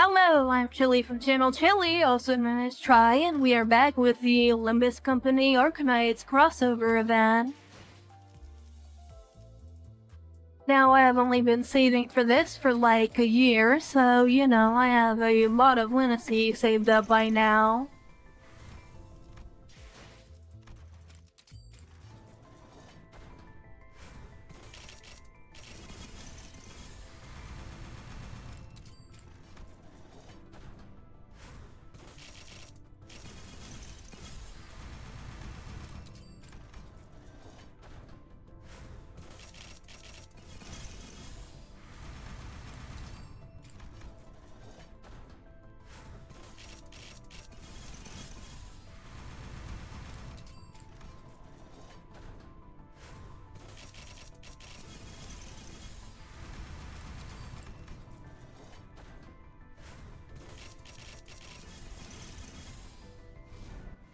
Hello, I'm Chylli from channel Chylli, also known as Try, and we are back with the Limbus Company Arknights crossover event. Now, I have only been saving for this for like a year, so I have a lot of lunacy saved up by now.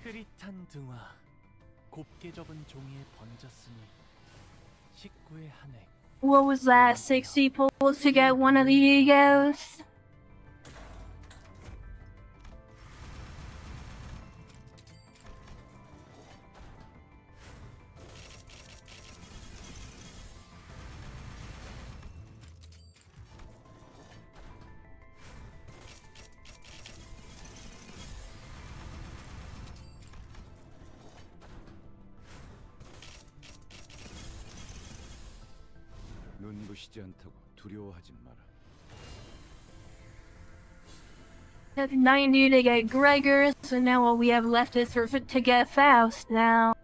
흐릿한 등화, 곱게 접은 종이에 번졌으니 식구의 한획. What was that, 60 pulls to get one of the egos? 눈부시지 않다고 두려워하지 마라. Took 90 to get Gregor, so now all we have left is to get Faust now.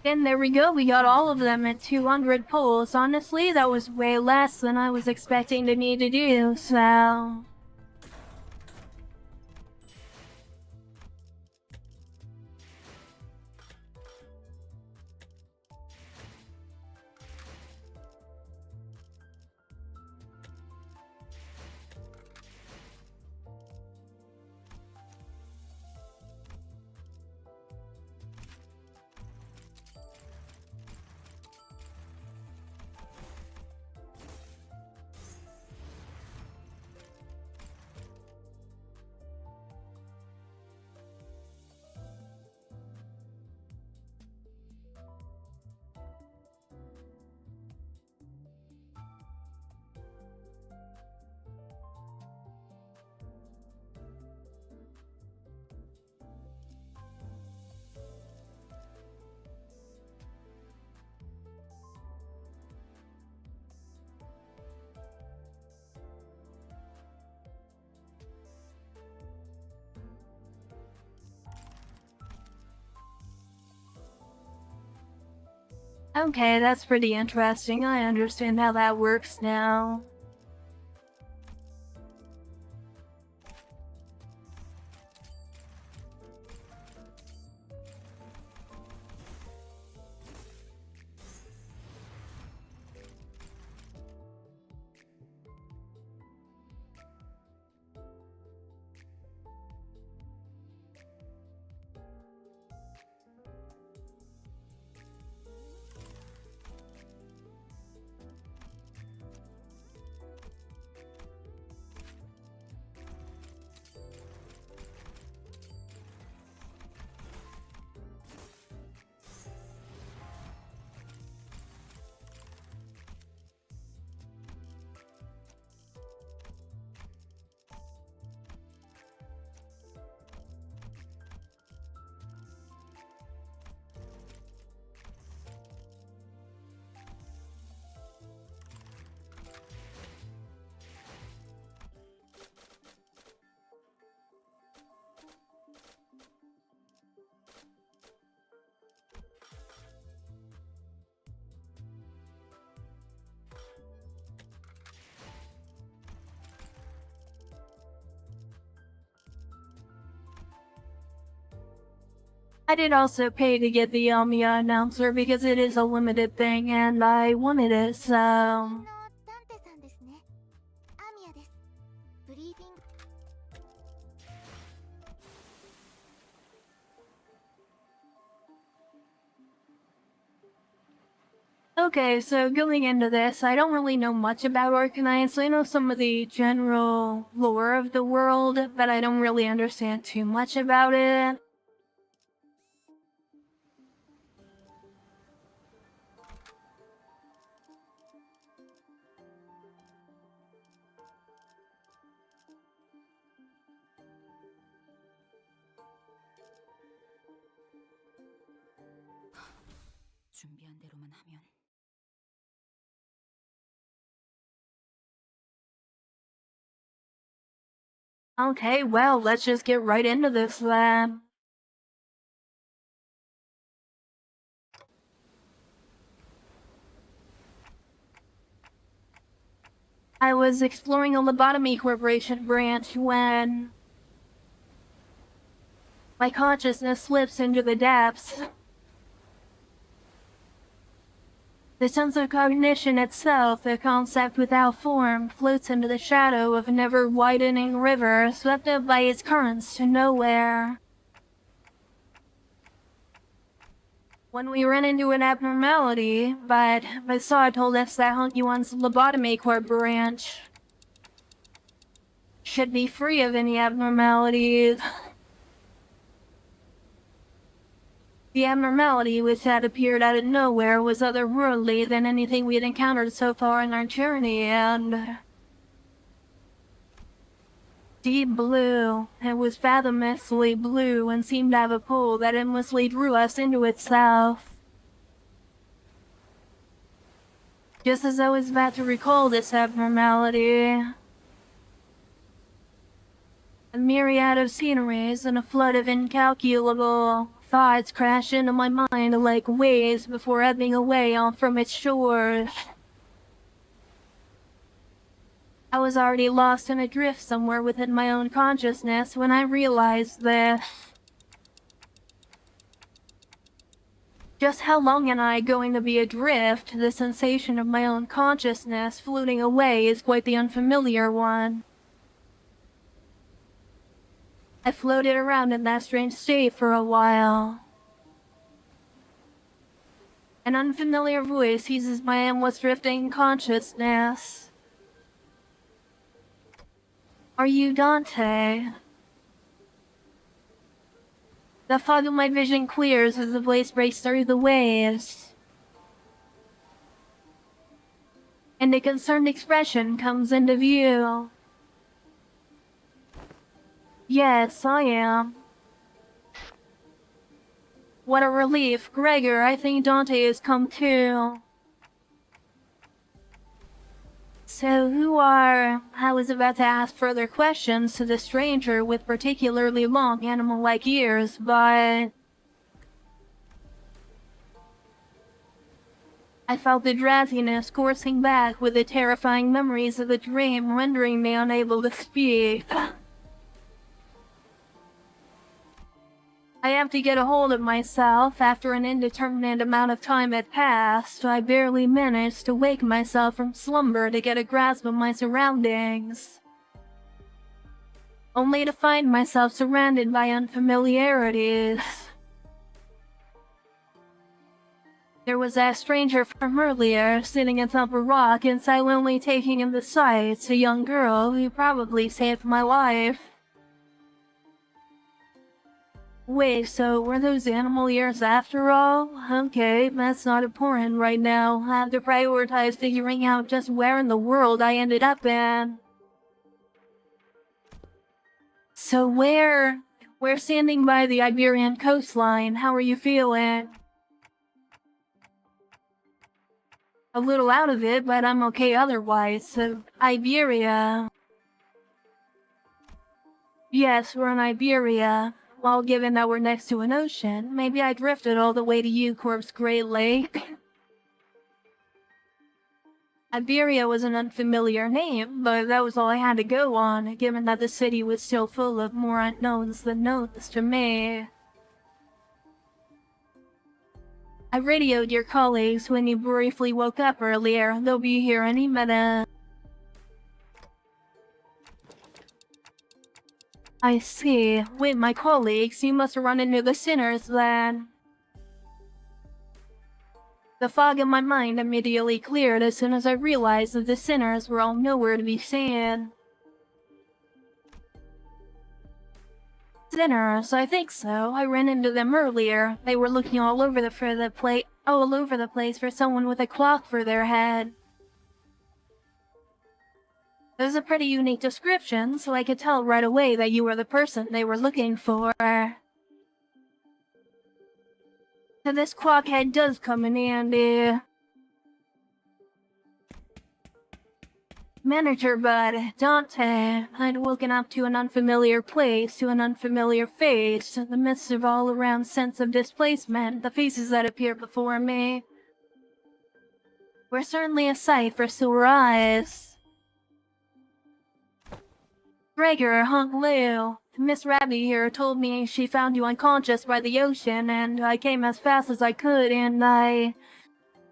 And there we go, we got all of them at 200 pulls. Honestly, that was way less than I was expecting to need to do, so... Okay, that's pretty interesting. I understand how that works now. I did also pay to get the Omnia announcer because it is a limited thing and I wanted it, so... のダンテさんですね。アミヤです。ブリーフィング Okay, so going into this, I don't really know much about Arknights. I know some of the general lore of the world, but I don't really understand too much about it. 준비한 대로만 하면 Okay, well, let's just get right into this then. I was exploring a lobotomy corporation branch when my consciousness slips into the depths. The sense of cognition itself, a concept without form, floats into the shadow of an ever-widening river, swept up by its currents to nowhere. When we ran into an abnormality, but Basar told us that Hunky-One's lobotomy corp branch should be free of any abnormalities. The abnormality, which had appeared out of nowhere, was otherworldly than anything we had encountered so far in our journey, and... deep blue. It was fathomously blue and seemed to have a pull that endlessly drew us into itself. Just as I was about to recall this abnormality, a myriad of sceneries and a flood of incalculable thoughts crashed into my mind like waves before ebbing away on from its shores. I was already lost in a drift somewhere within my own consciousness when I realized this. Just how long am I going to be adrift? The sensation of my own consciousness floating away is quite the unfamiliar one. I floated around in that strange state for a while. An unfamiliar voice seizes my endless drifting consciousness. Are you Dante? The fog of my vision clears as the voice breaks through the waves. And a concerned expression comes into view. Yes, I am. What a relief. Gregor, I think Dante has come too. So who are... I was about to ask further questions to the stranger with particularly long animal-like ears, but... I felt the drowsiness coursing back with the terrifying memories of the dream rendering me unable to speak. I have to get a hold of myself. After an indeterminate amount of time had passed, I barely managed to wake myself from slumber to get a grasp of my surroundings. Only to find myself surrounded by unfamiliarities. There was that stranger from earlier, sitting atop a rock and silently taking in the sights, a young girl who probably saved my life. Wait, so were those animal ears after all? Okay, that's not important right now. I have to prioritize figuring out just where in the world I ended up in. So we're standing by the Iberian coastline. How are you feeling? A little out of it, but I'm okay otherwise. So, Iberia. Yes, we're in Iberia. Well, given that we're next to an ocean, maybe I drifted all the way to Eucorp's Great Lake. Iberia was an unfamiliar name, but that was all I had to go on, given that the city was still full of more unknowns than knowns to me. I radioed your colleagues when you briefly woke up earlier. They'll be here any minute. I see. Wait, my colleagues, you must have run into the sinners then. The fog in my mind immediately cleared as soon as I realized that the sinners were all nowhere to be seen. Sinners, I think so. I ran into them earlier. They were looking all over the place for someone with a clock for their head. It was a pretty unique description, so I could tell right away that you were the person they were looking for. So this clock head does come in handy. Manager Bud, Dante, I'd woken up to an unfamiliar place, to an unfamiliar face, in the midst of all-around sense of displacement. The faces that appeared before me were certainly a sight for sore eyes. Gregor, Hunk Liu, Miss Rabbit here told me she found you unconscious by the ocean, and I came as fast as I could, and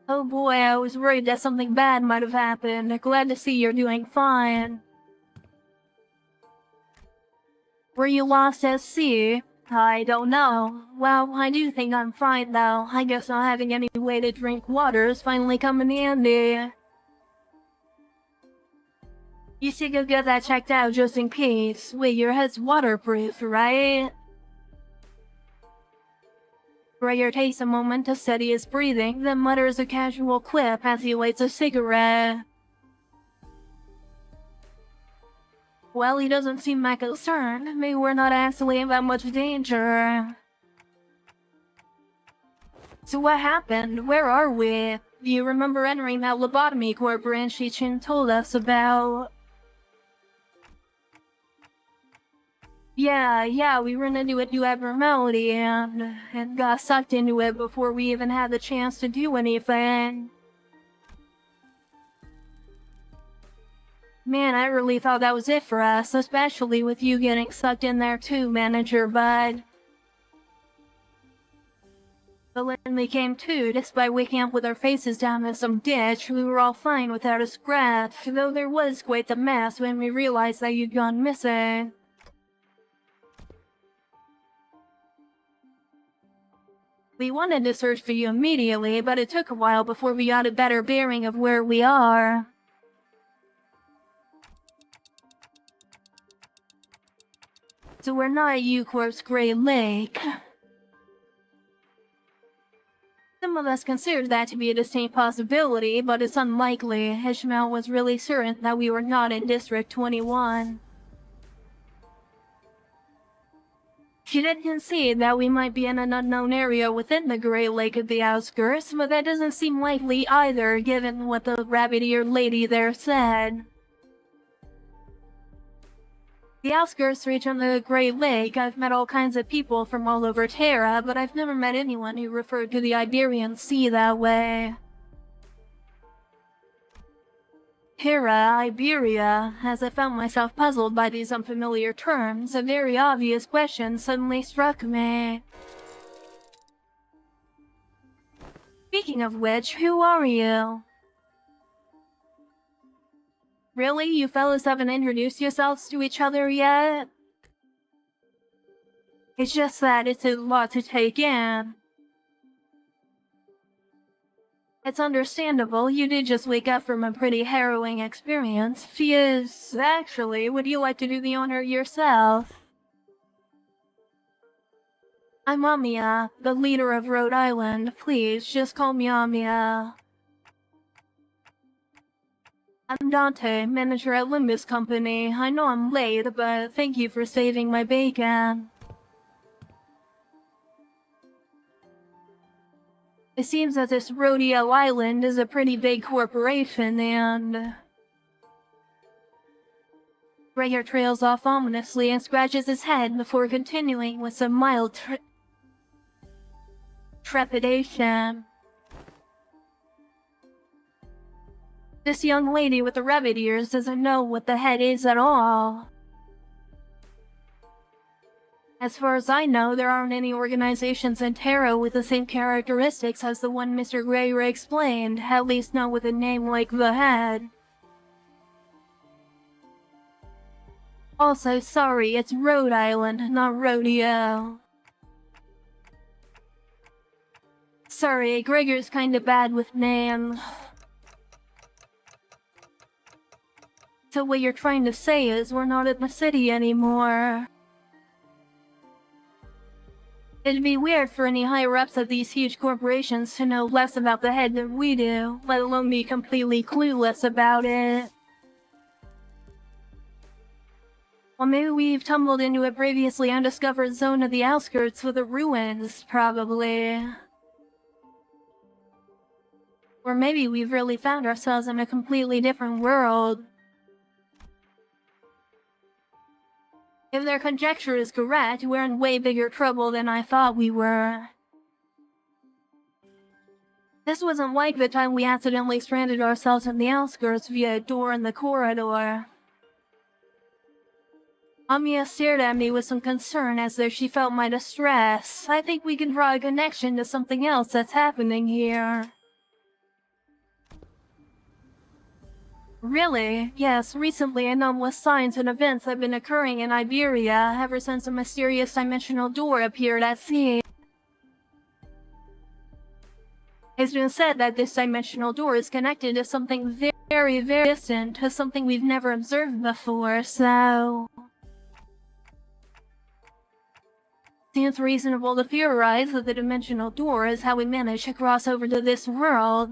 oh boy, I was worried that something bad might have happened. Glad to see you're doing fine. Were you lost at sea? I don't know. Well, I do think I'm fine though. I guess not having any way to drink water is finally coming handy. You should go get that checked out just in case. Wait, your head's waterproof, right? Gregor takes a moment to steady his breathing, then mutters a casual quip as he lights a cigarette. Well, he doesn't seem that concerned. Maybe we're not actually in that much danger. So what happened? Where are we? Do you remember entering that lobotomy corp branch Chin told us about? Yeah, we ran into a new abnormality and got sucked into it before we even had the chance to do anything. Man, I really thought that was it for us, especially with you getting sucked in there too, Manager Bud. But when we came to, despite waking up with our faces down in some ditch, we were all fine without a scratch, though there was quite the mess when we realized that you'd gone missing. We wanted to search for you immediately, but it took a while before we got a better bearing of where we are. So we're not at U-Corp's Great Lake. Some of us considered that to be a distinct possibility, but it's unlikely. Ishmael was really certain that we were not in District 21. She did concede that we might be in an unknown area within the Great Lake at the outskirts, but that doesn't seem likely either, given what the rabbit-eared lady there said. The outskirts region of the Great Lake, I've met all kinds of people from all over Terra, but I've never met anyone who referred to the Iberian Sea that way. Terra, Iberia. As I found myself puzzled by these unfamiliar terms, a very obvious question suddenly struck me. Speaking of which, who are you? Really? You fellas haven't introduced yourselves to each other yet? It's just that it's a lot to take in. It's understandable, you did just wake up from a pretty harrowing experience. Fizz, actually, would you like to do the honor yourself? I'm Amia, the leader of Rhode Island. Please, just call me Amia. I'm Dante, manager at Limbus Company. I know I'm late, but thank you for saving my bacon. It seems that this Rodeo Island is a pretty big corporation, and... Gregor trails off ominously and scratches his head before continuing with some mild trepidation. This young lady with the rabbit ears doesn't know what the head is at all. As far as I know, there aren't any organizations in Terra with the same characteristics as the one Mr. Greyer explained, at least not with a name like the Head. Also, sorry, it's Rhode Island, not Rodeo. Sorry, Gregor's kinda bad with names. So what you're trying to say is we're not in the city anymore. It'd be weird for any higher-ups of these huge corporations to know less about the Head than we do, let alone be completely clueless about it. Well, maybe we've tumbled into a previously undiscovered zone of the outskirts of the ruins, probably. Or maybe we've really found ourselves in a completely different world. If their conjecture is correct, we're in way bigger trouble than I thought we were. This wasn't like the time we accidentally stranded ourselves in the outskirts via a door in the corridor. Amiya stared at me with some concern as though she felt my distress. I think we can draw a connection to something else that's happening here. Really? Yes, recently anomalous signs and events have been occurring in Iberia ever since a mysterious dimensional door appeared at sea. It's been said that this dimensional door is connected to something very, very distant, to something we've never observed before, so... Seems reasonable to theorize that the dimensional door is how we managed to cross over to this world.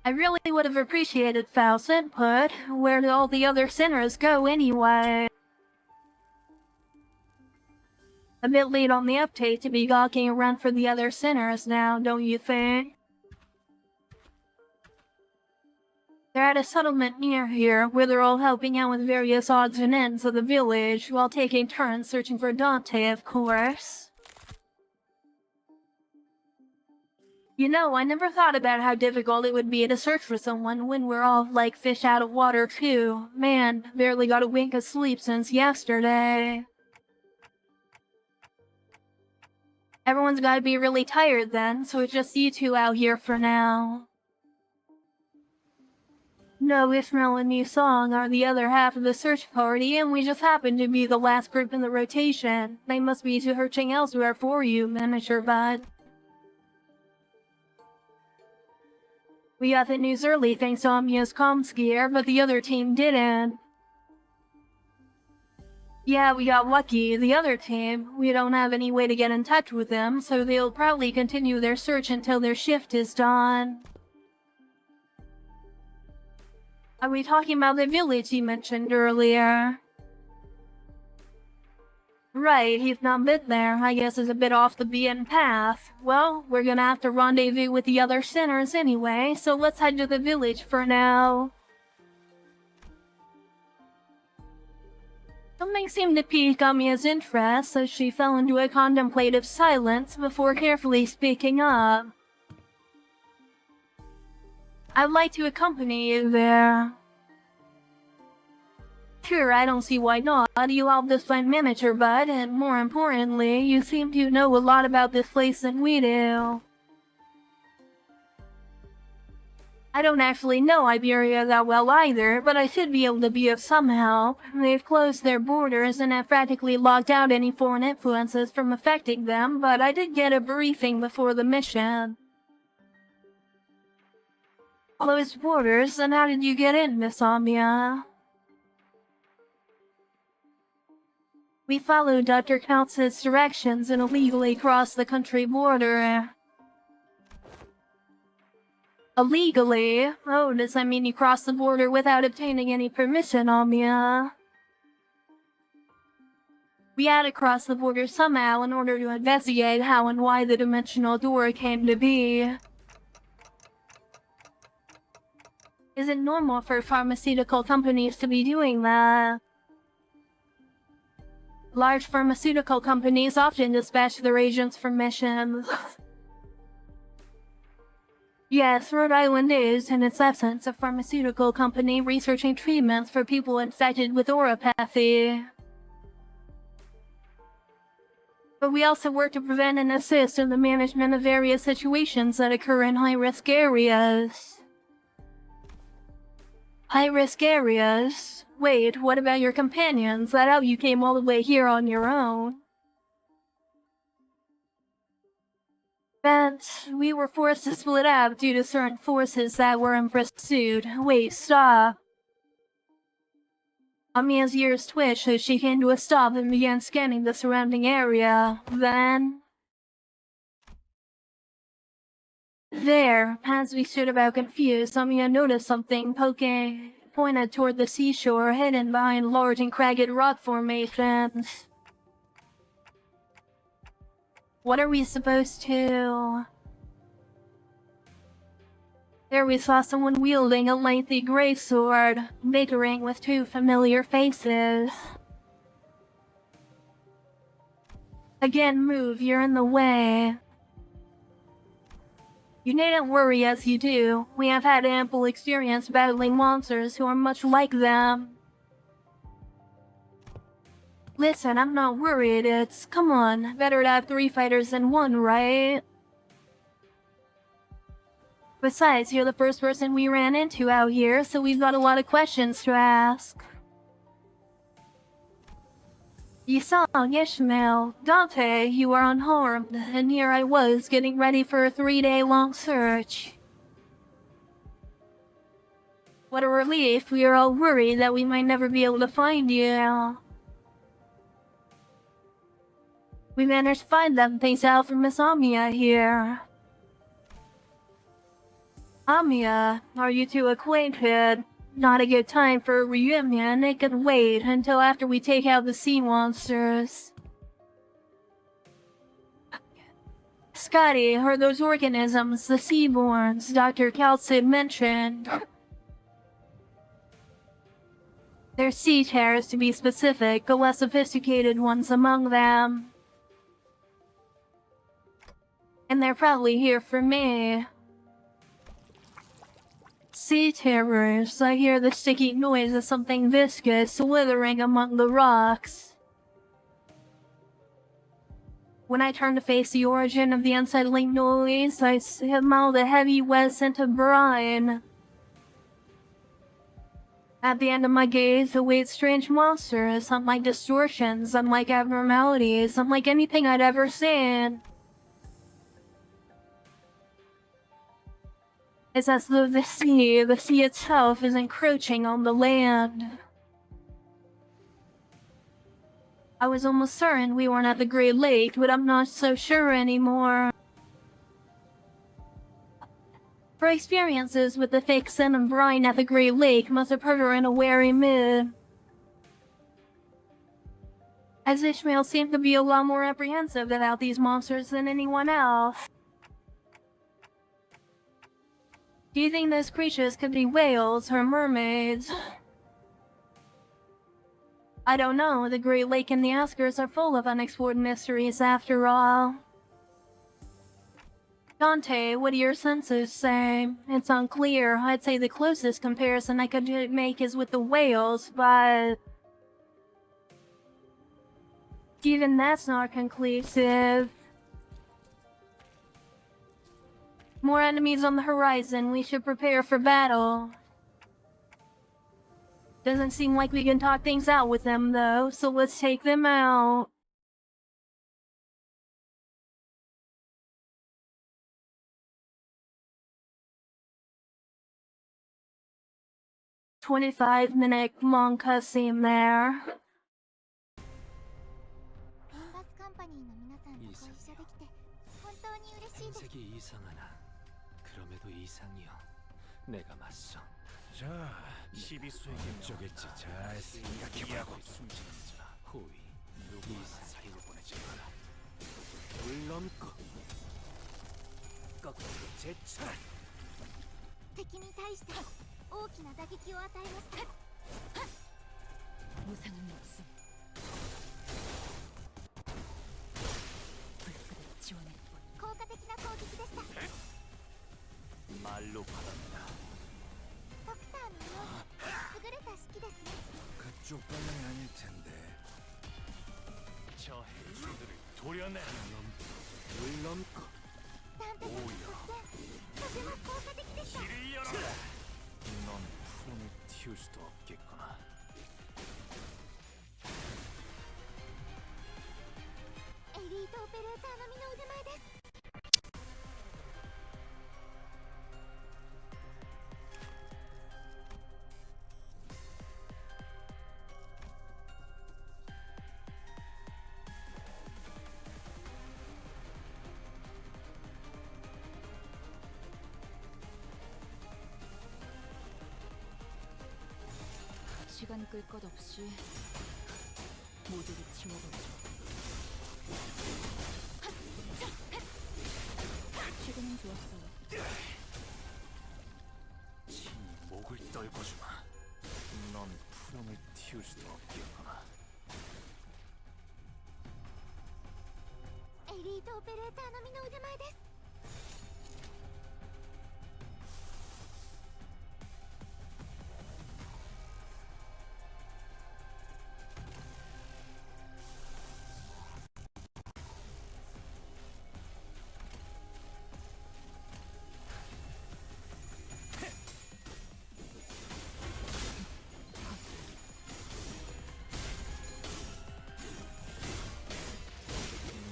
I really would have appreciated Faust's input. Where did all the other sinners go anyway? A bit late on the update to be gawking around for the other sinners now, don't you think? They're at a settlement near here, where they're all helping out with various odds and ends of the village, while taking turns searching for Dante, of course. You know, I never thought about how difficult it would be to search for someone when we're all like fish out of water too. Man, barely got a wink of sleep since yesterday. Everyone's gotta be really tired then, so it's just you two out here for now. No, Ishmael and Musong are the other half of the search party, and we just happen to be the last group in the rotation. They must be searching elsewhere for you, miniature bud. We got the news early thanks to Amiya's comms gear, but the other team didn't. Yeah, we got lucky. The other team, we don't have any way to get in touch with them, so they'll probably continue their search until their shift is done. Are we talking about the village you mentioned earlier? Right, he's not been there. I guess it's a bit off the beaten path. Well, we're gonna have to rendezvous with the other sinners anyway, so let's head to the village for now. Something seemed to pique Amiya's interest, so she fell into a contemplative silence before carefully speaking up. I'd like to accompany you there. Sure, I don't see why not. You helped us find miniature bud, and more importantly, you seem to know a lot about this place than we do. I don't actually know Iberia that well either, but I should be able to be of some help. They've closed their borders and have practically locked out any foreign influences from affecting them, but I did get a briefing before the mission. Closed borders? Then how did you get in, Miss Amiya? We followed Dr. Count's directions and illegally crossed the country border. Illegally? Oh, does that mean you crossed the border without obtaining any permission, Amiya? We had to cross the border somehow in order to investigate how and why the dimensional door came to be. Is it normal for pharmaceutical companies to be doing that? Large pharmaceutical companies often dispatch their agents for missions. Yes, Rhode Island is, in its essence, a pharmaceutical company researching treatments for people infected with oropathy. But we also work to prevent and assist in the management of various situations that occur in high-risk areas. High-risk areas? Wait, what about your companions? I doubt you came all the way here on your own. But we were forced to split up due to certain forces that were in pursuit. Wait, stop. Amiya's ears twitched as she came to a stop and began scanning the surrounding area. Then... there, as we stood about confused, Amiya noticed something pointed toward the seashore, hidden behind large and cragged rock formations. What are we supposed to... There we saw someone wielding a lengthy gray sword, bickering with two familiar faces. Again, move, you're in the way. You needn't worry as you do. We have had ample experience battling monsters who are much like them. Listen, I'm not worried. Come on, better to have 3 fighters than 1, right? Besides, you're the first person we ran into out here, so we've got a lot of questions to ask. Yisang, Ishmael, Dante, you are unharmed, and here I was getting ready for a 3-day-long search. What a relief, we are all worried that we might never be able to find you. We managed to find them thanks to help from Miss Amiya here. Amiya, are you two acquainted? Not a good time for a reunion. It can wait until after we take out the sea monsters. Scotty, are those organisms the Seaborns Dr. Kalsid mentioned? They're sea terrors to be specific, the less sophisticated ones among them. And they're probably here for me. Sea terrors. I hear the sticky noise of something viscous slithering among the rocks. When I turn to face the origin of the unsettling noise, I smell the heavy wet scent of brine. At the end of my gaze await strange monsters, unlike distortions, unlike abnormalities, unlike anything I'd ever seen. It's as though the sea itself is encroaching on the land. I was almost certain we weren't at the Great Lake, but I'm not so sure anymore. Her experiences with the fake scent of brine at the Great Lake must have put her in a wary mood. As Ishmael seemed to be a lot more apprehensive about these monsters than anyone else. Do you think those creatures could be whales or mermaids? I don't know, the Great Lake and the Oscars are full of unexplored mysteries after all. Dante, what do your senses say? It's unclear. I'd say the closest comparison I could make is with the whales, but... even that's not conclusive. More enemies on the horizon. We should prepare for battle. Doesn't seem like we can talk things out with them, though, so let's take them out. "25-minute long cutscene there." エンバスカンパニーの皆さんとご一緒できて本当に嬉しいです。 색이 이상하나. 그럼에도 이상이요. 내가 맞소. 자, 시비수에게 저겠지. 잘 생각해보라고. 숨지는 자 호위 누구나 사이로 보내지 마라. 물론고 거꾸로 제철. 敵に対して大きな打撃を与えました。 무상은 없음. 불끈 지원할 뿐. 効果的な攻撃でした。 말로 받았다. ドクターのように優れた指揮ですね。그쪽 방향이 아닐 텐데. 저 해충들을 도려내. 물론까. 探偵さんの作戦とても効果的でした。 길을 열어라. 넌 푸른을 틔울 수도 없겠구나. エリートオペレーター並みの腕前です。 시간 끌 것 없이 모두를 치워버리죠. 지금은 좋았어요. 친히 목을 떨궈주마. 넌 푸른을 틔울 수도 없겠구나. エリートオペレーター並みの腕前です。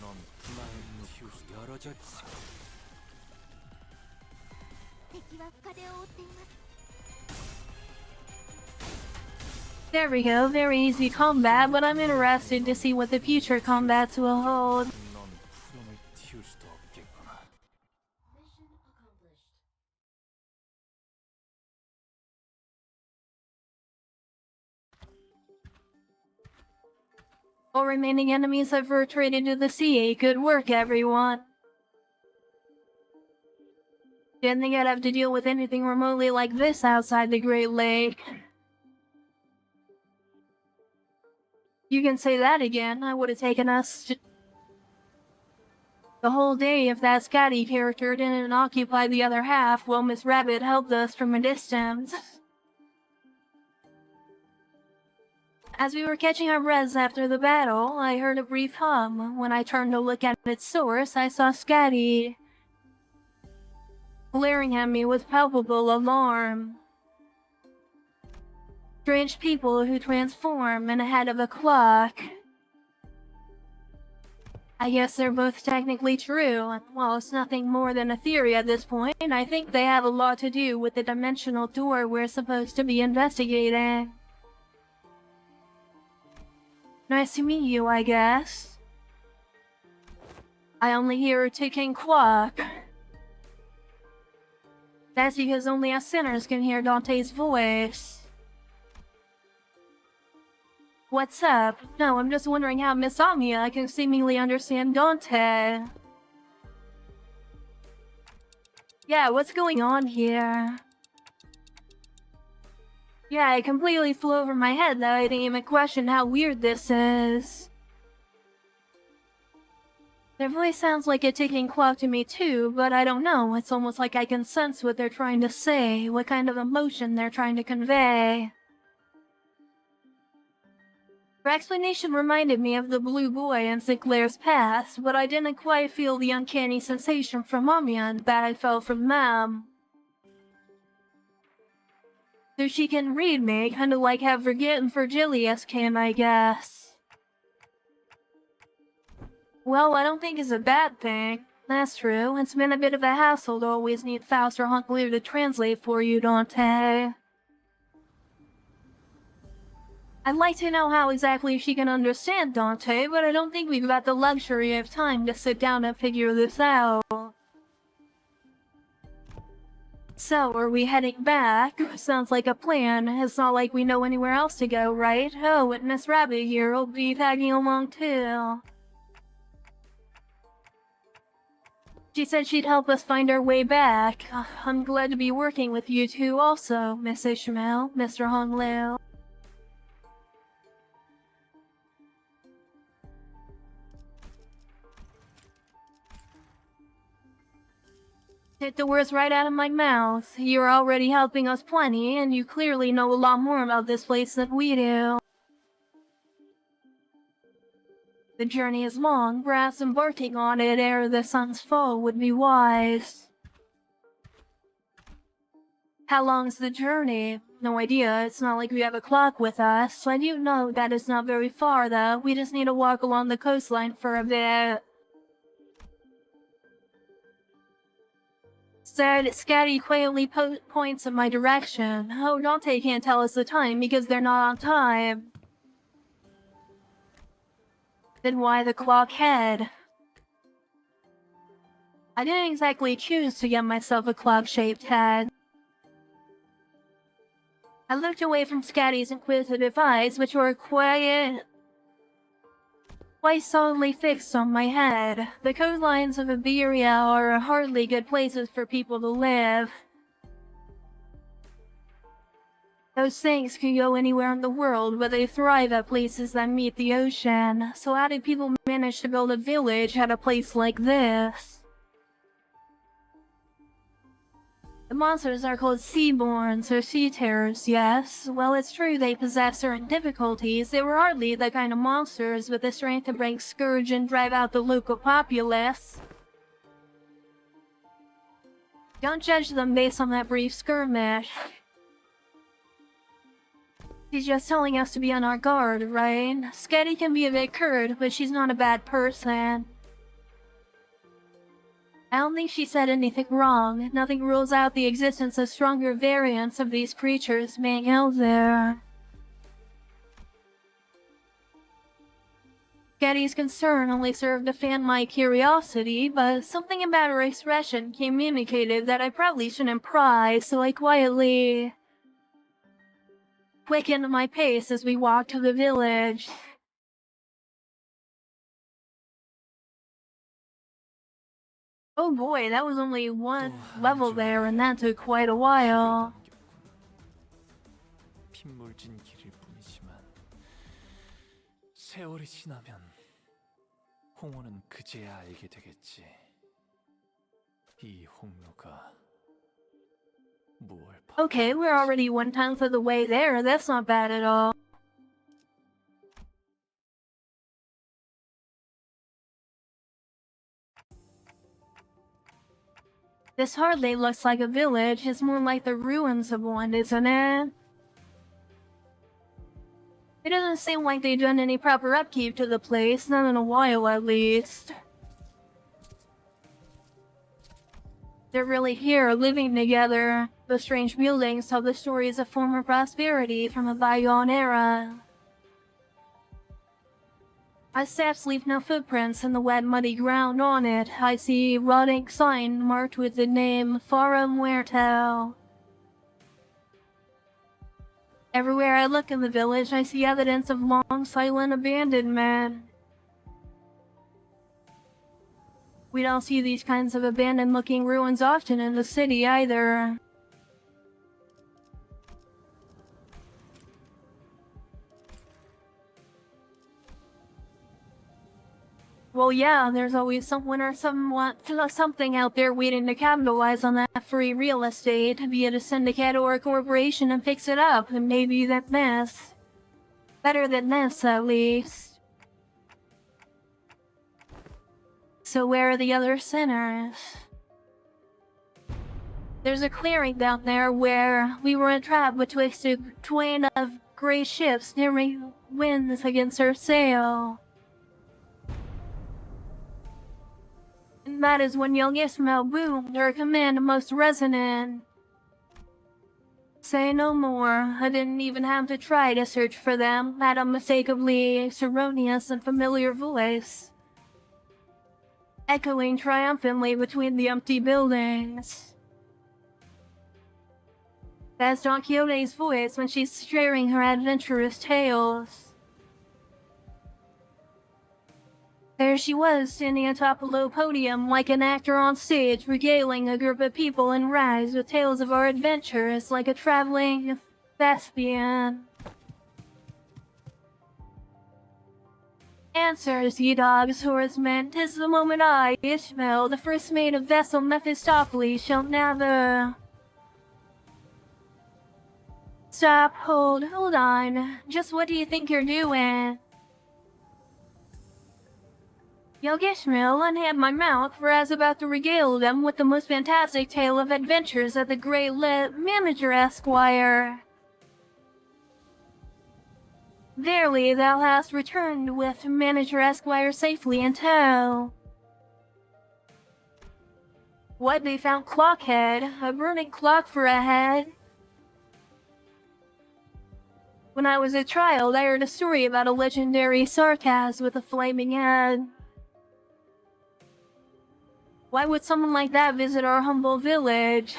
넌 푸른을 틔울 수 열어졌지. 敵は深手を負っています。 There we go, very easy combat, but I'm interested to see what the future combats will hold. 넌 푸른을 틔울 수도 없겠구나. All remaining enemies have retreated to the sea. Good work, everyone. Didn't think I'd have to deal with anything remotely like this outside the Great Lake. You can say that again. I would have taken us the whole day if that Scotty character didn't occupy the other half while Miss Rabbit helped us from a distance. As we were catching our breaths after the battle, I heard a brief hum. When I turned to look at its source, I saw Scotty glaring at me with palpable alarm. Strange people who transform in a head of a clock. I guess they're both technically true, and while it's nothing more than a theory at this point, I think they have a lot to do with the dimensional door we're supposed to be investigating. Nice to meet you, I guess. I only hear a ticking clock. That's because only us sinners can hear Dante's voice. What's up? No, I'm just wondering how Miss Omnia can seemingly understand Dante. Yeah, what's going on here? Yeah, it completely flew over my head that I didn't even question how weird this is. Their voice sounds like a ticking clock to me too, but I don't know. It's almost like I can sense what they're trying to say, what kind of emotion they're trying to convey. Her explanation reminded me of the blue boy in Sinclair's past, but I didn't quite feel the uncanny sensation from Omnia that I felt from them. So she can read me, kinda like how Forgetting Virgilius can, I guess. Well, I don't think it's a bad thing. That's true. It's been a bit of a hassle to always need Faust or Hunklear to translate for you, Dante. I'd like to know how exactly she can understand Dante, but I don't think we've got the luxury of time to sit down and figure this out. So, are we heading back? Sounds like a plan. It's not like we know anywhere else to go, right? Oh, and Miss Rabbit here will be tagging along too. She said she'd help us find our way back. I'm glad to be working with you two also, Miss Ishmael, Mr. Hong Liu. Take the words right out of my mouth. You're already helping us plenty, and you clearly know a lot more about this place than we do. The journey is long, perhaps embarking on it ere the sun's fall would be wise. How long's the journey? No idea, it's not like we have a clock with us, so I do know that it's not very far though. We just need to walk along the coastline for a bit. Scatty quietly points in my direction. Oh, Dante can't tell us the time because they're not on time. Then why the clock head? I didn't exactly choose to get myself a clock-shaped head. I looked away from Scatty's inquisitive eyes, which were quite solidly fixed on my head. The coastlines of Iberia are hardly good places for people to live. Those things can go anywhere in the world, but they thrive at places that meet the ocean. So how did people manage to build a village at a place like this? The monsters are called seaborns or sea terrors, yes. Well, it's true they possess certain difficulties. They were hardly the kind of monsters with the strength to break scourge and drive out the local populace. Don't judge them based on that brief skirmish. She's just telling us to be on our guard, right? Sketty can be a bit curt, but she's not a bad person. I don't think she said anything wrong. Nothing rules out the existence of stronger variants of these creatures being out there. Getty's concern only served to fan my curiosity, but something about her expression communicated that I probably shouldn't pry, so I quietly quickened my pace as we walked to the village. Oh boy, that was only one level there, and that took quite a while. 핏물진 길일 뿐이지만 세월이 지나면 홍호는 그제야 알게 되겠지. 이 홍로가 무얼 Okay, we're already 1/10 of the way there. That's not bad at all. This hardly looks like a village. It's more like the ruins of one, isn't it? It doesn't seem like they've done any proper upkeep to the place, not in a while at least. They're really here, living together. The strange buildings tell the stories of former prosperity from a bygone era. Our steps leave no footprints in the wet, muddy ground on it. I see a rotting sign marked with the name Fara Muerto. Everywhere I look in the village, I see evidence of long, silent abandonment. We don't see these kinds of abandoned-looking ruins often in the city either. Well, yeah, there's always someone or something out there waiting to capitalize on that free real estate, be it a syndicate or a corporation, and fix it up, and maybe than this. Better than this, at least. So where are the other sinners? There's a clearing down there where we were entrapped betwixt a twain of grey ships nearing winds against our sail. And that is when youngest Mel boomed, her command most resonant. Say no more. I didn't even have to try to search for them. That unmistakably erroneous and familiar voice, echoing triumphantly between the empty buildings. That's Don Quixote's voice when she's sharing her adventurous tales. There she was, standing atop a low podium like an actor on stage, regaling a group of people in rags with tales of our adventures, like a traveling thespian. Answers, ye dogs, swordsmen, 'tis the moment I, Ishmael, the first mate of vessel Mephistopheles, shall never... Stop, hold on. Just what do you think you're doing? Yogishmael unhand my mouth, for I was about to regale them with the most fantastic tale of adventures of the great manager Esquire. Verily, thou hast returned with Manager Esquire safely in tow. What, they found Clockhead, a burning clock for a head? When I was a child, I heard a story about a legendary sarcas with a flaming head. Why would someone like that visit our humble village?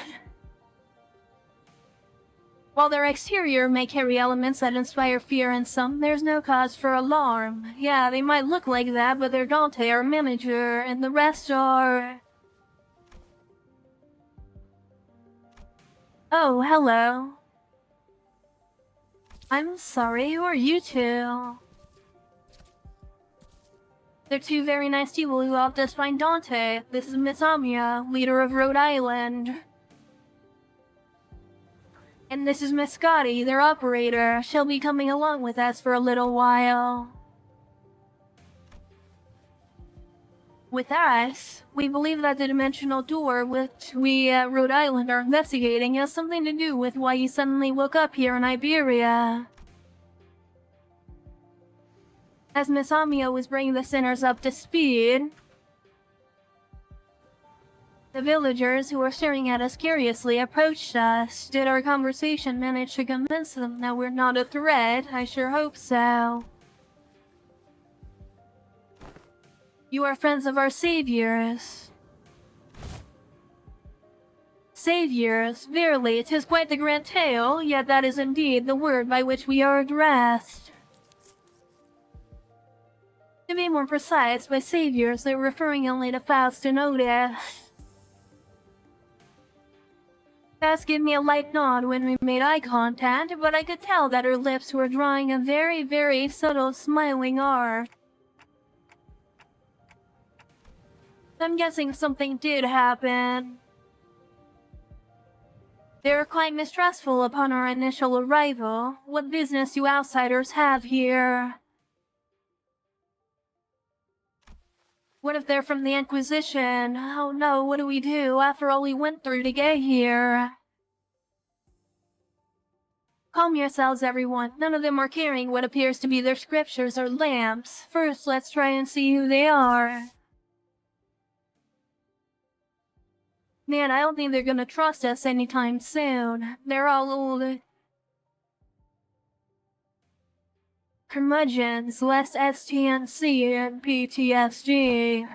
While their exterior may carry elements that inspire fear in some, there's no cause for alarm. Yeah, they might look like that, but they're Dante, our manager, and the rest are... Oh, hello. I'm sorry, who are you two? They're two very nice people who helped us find Dante. This is Miss Amia, leader of Rhode Island. And this is Miss Scotty, their operator. She'll be coming along with us for a little while. With us, we believe that the dimensional door which we at Rhode Island are investigating has something to do with why you suddenly woke up here in Iberia. As Miss Amia was bringing the sinners up to speed, the villagers who were staring at us curiously approached us. Did our conversation manage to convince them that we're not a threat? I sure hope so. You are friends of our saviors. Saviors, verily, 'tis quite the grand tale, yet that is indeed the word by which we are addressed. To be more precise, by saviors, they're referring only to Faust and Otis. Faust gave me a light nod when we made eye contact, but I could tell that her lips were drawing a very, very subtle smiling arc. I'm guessing something did happen. They were quite mistrustful upon our initial arrival. What business do outsiders have here? What if they're from the Inquisition? Oh no, what do we do after all we went through to get here? Calm yourselves, everyone. None of them are carrying what appears to be their scriptures or lamps. First, let's try and see who they are. Man, I don't think they're gonna trust us anytime soon. They're all old curmudgeons, less STNC and PTSD.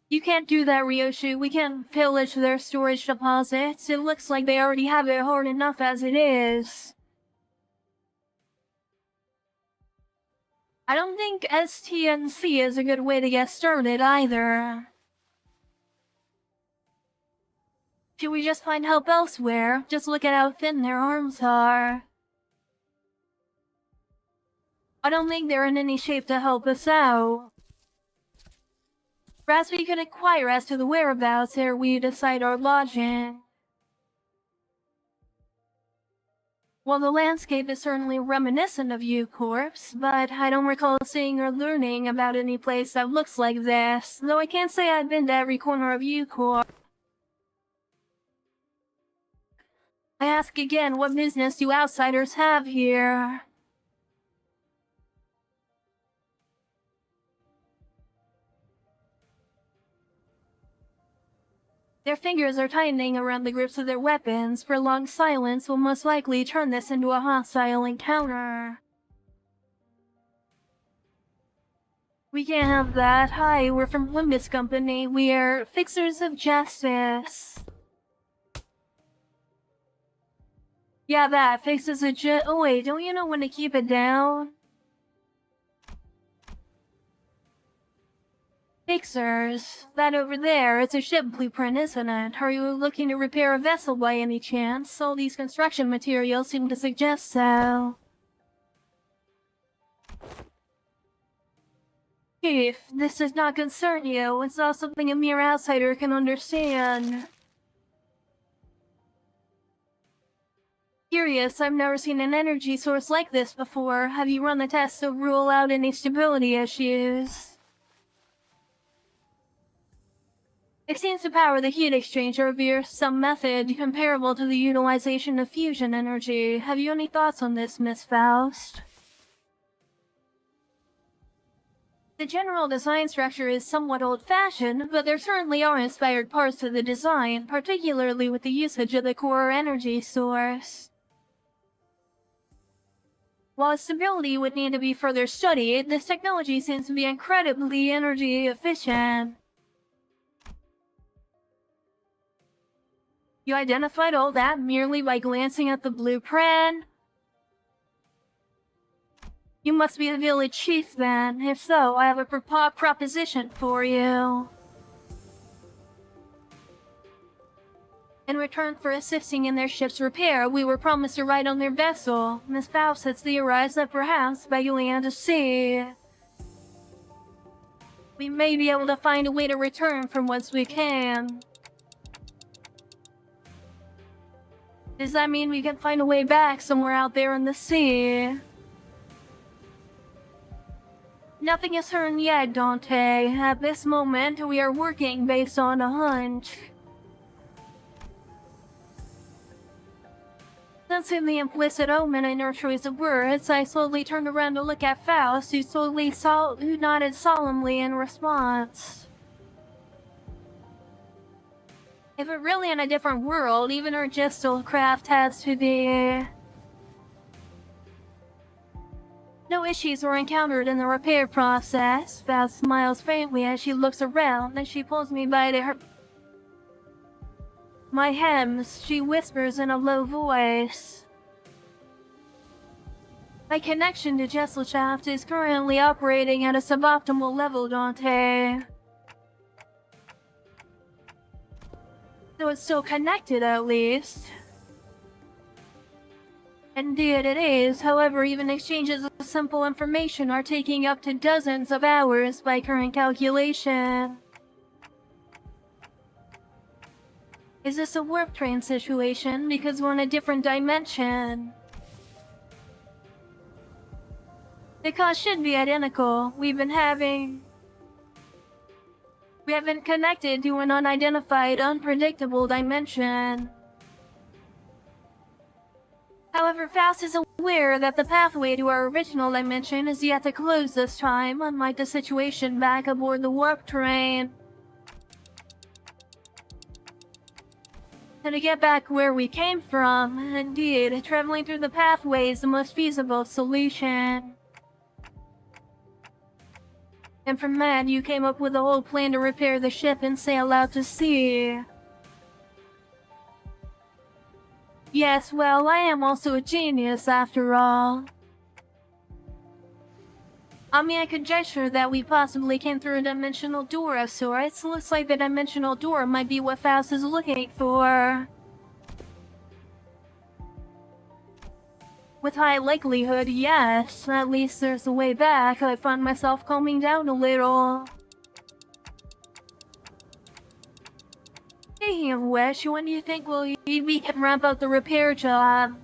You can't do that, Ryoshu. We can't pillage their storage deposits. It looks like they already have it hard enough as it is. I don't think STNC is a good way to get started either. Should we just find help elsewhere? Just look at how thin their arms are. I don't think they're in any shape to help us out. Perhaps we could inquire as to the whereabouts ere we decide our lodging. Well, the landscape is certainly reminiscent of U-Corps, but I don't recall seeing or learning about any place that looks like this, though I can't say I've been to every corner of U-Corps. I ask again, what business do outsiders have here? Their fingers are tightening around the grips of their weapons. Prolonged silence will most likely turn this into a hostile encounter. We can't have that. Hi, we're from Limbus Company. We are fixers of justice. Yeah, that fixes a oh wait, don't you know when to keep it down? Fixers. That over there, it's a ship blueprint, isn't it? Are you looking to repair a vessel by any chance? All these construction materials seem to suggest so. Chief, this does not concern you. It's not something a mere outsider can understand. Curious, I've never seen an energy source like this before. Have you run the test to rule out any stability issues? It seems to power the heat exchanger via some method comparable to the utilization of fusion energy. Have you any thoughts on this, Miss Faust? The general design structure is somewhat old-fashioned, but there certainly are inspired parts to the design, particularly with the usage of the core energy source. While stability would need to be further studied, this technology seems to be incredibly energy efficient. You identified all that merely by glancing at the blueprint? You must be the village chief then. If so, I have a proposition for you. In return for assisting in their ship's repair, we were promised a ride on their vessel. Miss Faust has theorized that perhaps by going out to sea, we may be able to find a way to return from whence we came. Does that mean we can find a way back somewhere out there in the sea? Nothing is certain yet, Dante. At this moment, we are working based on a hunch. Sensing the implicit omen in her choice of words, I slowly turned around to look at Faust, who nodded solemnly in response. If we're really in a different world, even our gestal craft has to be... No issues were encountered in the repair process. Faust smiles faintly as she looks around, then she pulls me by my hems. She whispers in a low voice. My connection to Gestal Shaft is currently operating at a suboptimal level, Dante. So it's still connected, at least. Indeed it is, however, even exchanges of simple information are taking up to dozens of hours by current calculation. Is this a warp train situation? Because we're in a different dimension. The cost should be identical. We have been connected to an unidentified, unpredictable dimension. However, Faust is aware that the pathway to our original dimension is yet to close this time, unlike the situation back aboard the warp train. And to get back where we came from, indeed, traveling through the pathway is the most feasible solution. And from that, you came up with a whole plan to repair the ship and sail out to sea. Yes, well, I am also a genius, after all. I mean, I conjecture that we possibly came through a dimensional door of sorts. Looks like the dimensional door might be what Faust is looking for. With high likelihood, yes. At least there's a way back. I find myself calming down a little. Speaking of which, when do you think we can wrap up the repair job?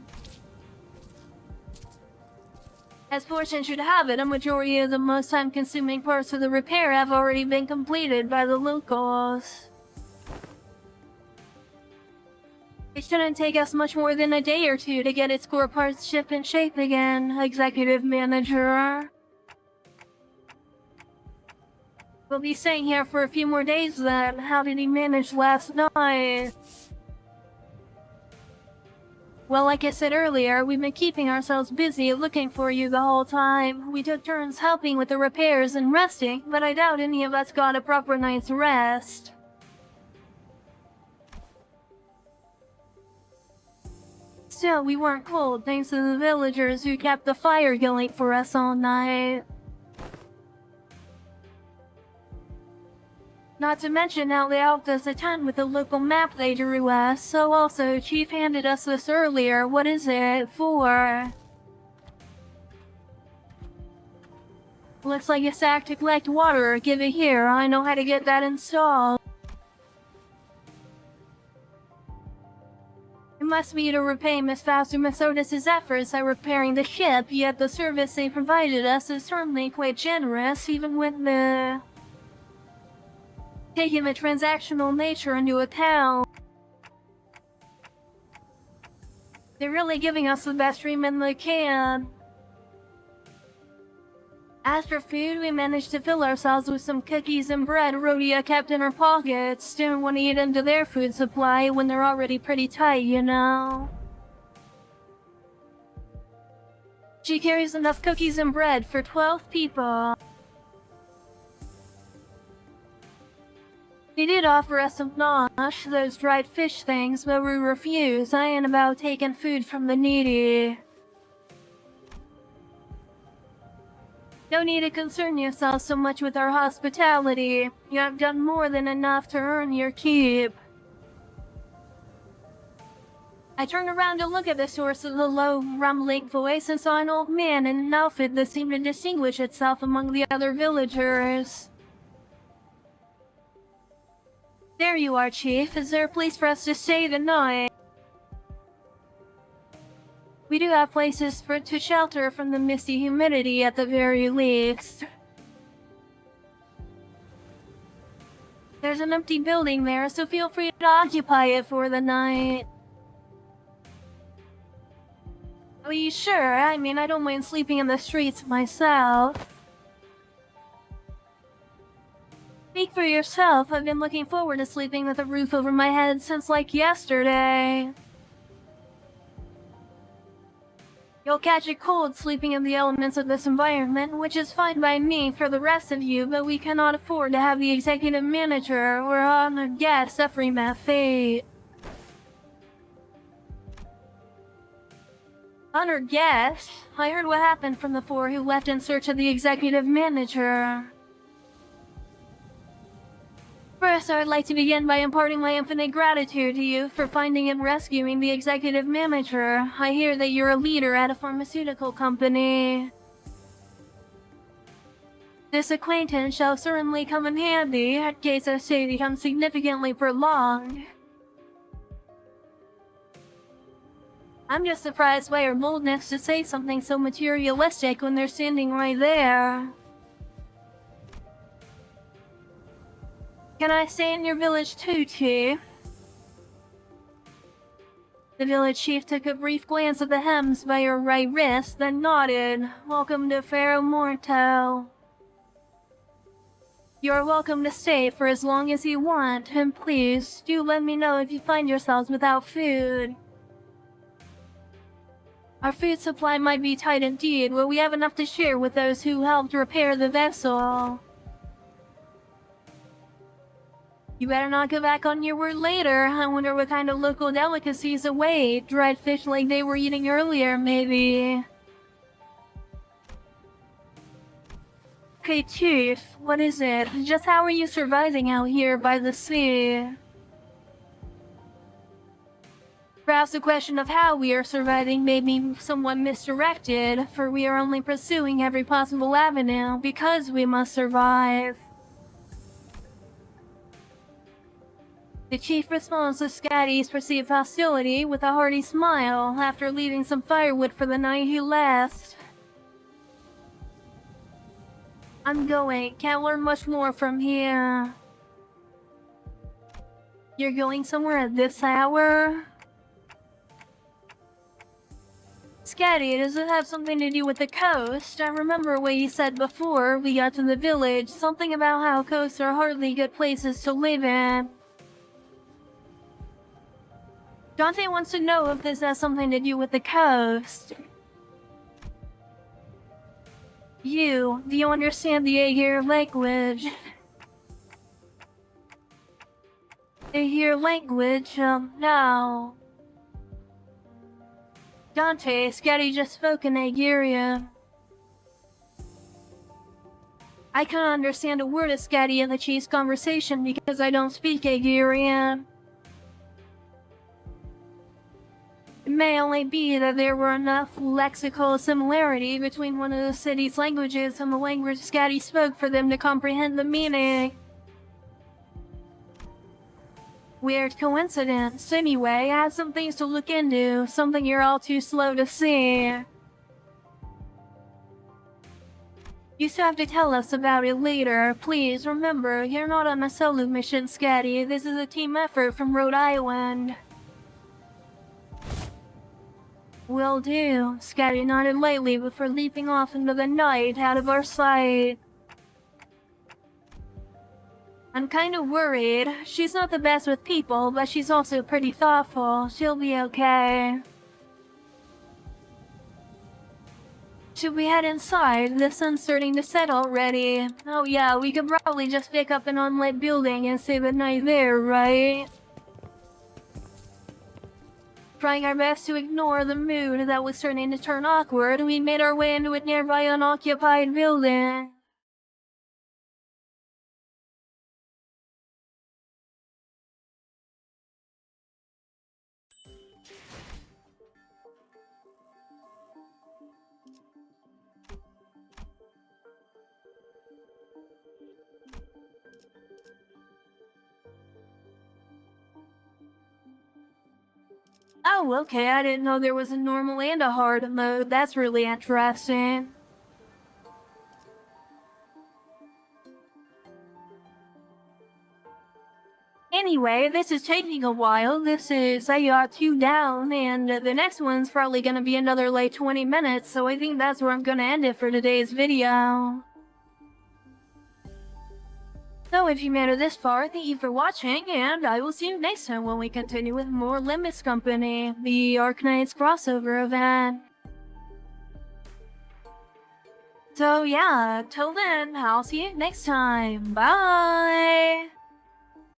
As fortune should have it, a majority of the most time-consuming parts of the repair have already been completed by the locals. It shouldn't take us much more than a day or two to get its core parts ship in shape again, Executive Manager. We'll be staying here for a few more days then. How did he manage last night? Well, like I said earlier, we've been keeping ourselves busy looking for you the whole time. We took turns helping with the repairs and resting, but I doubt any of us got a proper night's rest. Still, we weren't cold thanks to the villagers who kept the fire going for us all night. Not to mention how they helped us a ton with the local map they drew us. So also, Chief handed us this earlier. What is it for? Looks like a sack to collect water. Give it here. I know how to get that installed. It must be to repay Miss Faust Miss Otis's efforts at repairing the ship, yet the service they provided us is certainly quite generous, even with the... taking the transactional nature into account. They're really giving us the best treatment they can. As for food, we managed to fill ourselves with some cookies and bread Rhodia kept in her pockets. Didn't want to eat into their food supply when they're already pretty tight, you know. She carries enough cookies and bread for 12 people. They did offer us some nosh, those dried fish things, but we refused. I ain't about taking food from the needy. Don't need to concern yourself so much with our hospitality. You have done more than enough to earn your keep. I turned around to look at the source of the low, rumbling voice and saw an old man in an outfit that seemed to distinguish itself among the other villagers. There you are, Chief. Is there a place for us to stay tonight? We do have places to shelter from the misty humidity at the very least. There's an empty building there, so feel free to occupy it for the night. Are you sure? I mean, I don't mind sleeping in the streets myself. Speak for yourself. I've been looking forward to sleeping with a roof over my head since like yesterday. You'll catch a cold sleeping in the elements of this environment, which is fine by me for the rest of you, but we cannot afford to have the executive manager or honored guest suffering that fate. Honored guest? I heard what happened from the four who left in search of the executive manager. First, I would like to begin by imparting my infinite gratitude to you for finding and rescuing the executive manager. I hear that you're a leader at a pharmaceutical company. This acquaintance shall certainly come in handy in case our stay becomes significantly prolonged. I'm just surprised by your boldness to say something so materialistic when they're standing right there. Can I stay in your village too, Chief? The village chief took a brief glance at the hems by her right wrist, then nodded. Welcome to Faro Morto. You are welcome to stay for as long as you want, and please, do let me know if you find yourselves without food. Our food supply might be tight indeed, but we have enough to share with those who helped repair the vessel. You better not go back on your word later. I wonder what kind of local delicacies await. Dried fish like they were eating earlier, maybe. Okay, Chief, what is it? Just how are you surviving out here by the sea? Perhaps the question of how we are surviving may be somewhat misdirected, for we are only pursuing every possible avenue because we must survive. The chief responds to Scatty's perceived hostility with a hearty smile. After leaving some firewood for the night, he left. I'm going. Can't learn much more from here. You're going somewhere at this hour? Scatty, does it have something to do with the coast? I remember what you said before we got to the village. Something about how coasts are hardly good places to live in. Dante wants to know if this has something to do with the coast. Do you understand the Aegir language? Aegir language, no. Dante, Scatty just spoke in Aegirian. I can't understand a word of Scatty in the chief's conversation because I don't speak Aegirian. It may only be that there were enough lexical similarity between one of the city's languages and the language Scatty spoke for them to comprehend the meaning. Weird coincidence. Anyway, I have some things to look into, something you're all too slow to see. You still have to tell us about it later. Please remember, you're not on a solo mission, Scatty. This is a team effort from Rhode Island. Will do. Scatty nodded lightly before leaping off into the night, out of our sight. I'm kind of worried. She's not the best with people, but she's also pretty thoughtful. She'll be okay. Should we head inside? The sun's starting to set already. Oh yeah, we could probably just pick up an unlit building and say goodnight there, right? Trying our best to ignore the mood that was starting to turn awkward, we made our way into a nearby unoccupied building. Oh, okay, I didn't know there was a normal and a hard mode. That's really interesting. Anyway, this is taking a while. This is, I got 2 down, and the next one's probably gonna be another like 20 minutes, so I think that's where I'm gonna end it for today's video. So if you made it this far, thank you for watching, and I will see you next time when we continue with more Limbus Company, the Arknights crossover event. So yeah, till then, I'll see you next time. Bye!